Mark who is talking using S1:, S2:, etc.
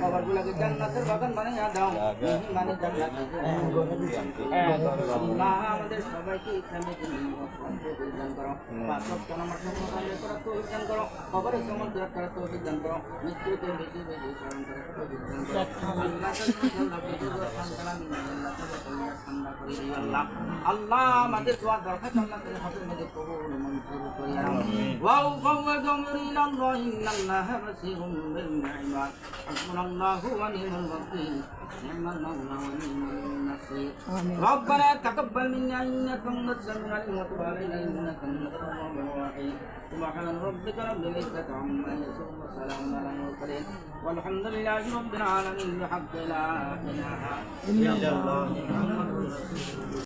S1: কবরগুলোকে জান্নাতের বাগান বানিয়ে দাও, মানে আমাদের সবাইকে এখানে দান করো, পাঁচ ওয়াক্ত নামাজ করার তৌফিক দান করো, কবরের সময় দোয়া করার তৌফিক দান করো, মৃত্যুকে বেশি বেশি স্মরণ করার তৌফিক দান করো। আল্লাহ আমাদের দোয়া দরখাস্ত আল্লাহ হাতের মধ্যে কবুল মঞ্জুর করিয়া নাও। ওয়াও ফাওয়াদু আমরি ইলাল্লাহ ইন্নাল্লাহা বাসীরুম বিল ইবাদ। হাসবুনাল্লাহু ওয়া নি'মাল ওয়াকিল। নি'মাল মাওলা ওয়া নি'মাল নাসীর। রব্বানা তাকাব্বাল মিন্না ইন্নাকা আনতাস সামিউল আলিম ওয়া তুব আলাইনা ইন্নাকা আনতাত তাওয়াবুর রাহিম। সুবহানা রাব্বিকা রাব্বিল ইজ্জাতি আম্মা ইয়াসিফুন ওয়া সালামুন আলাল মুরসালিন ওয়ালহামদুলিল্লাহি রাব্বিল আলামিন। বিহাqqি লা ইলাহা ইল্লাল্লাহ।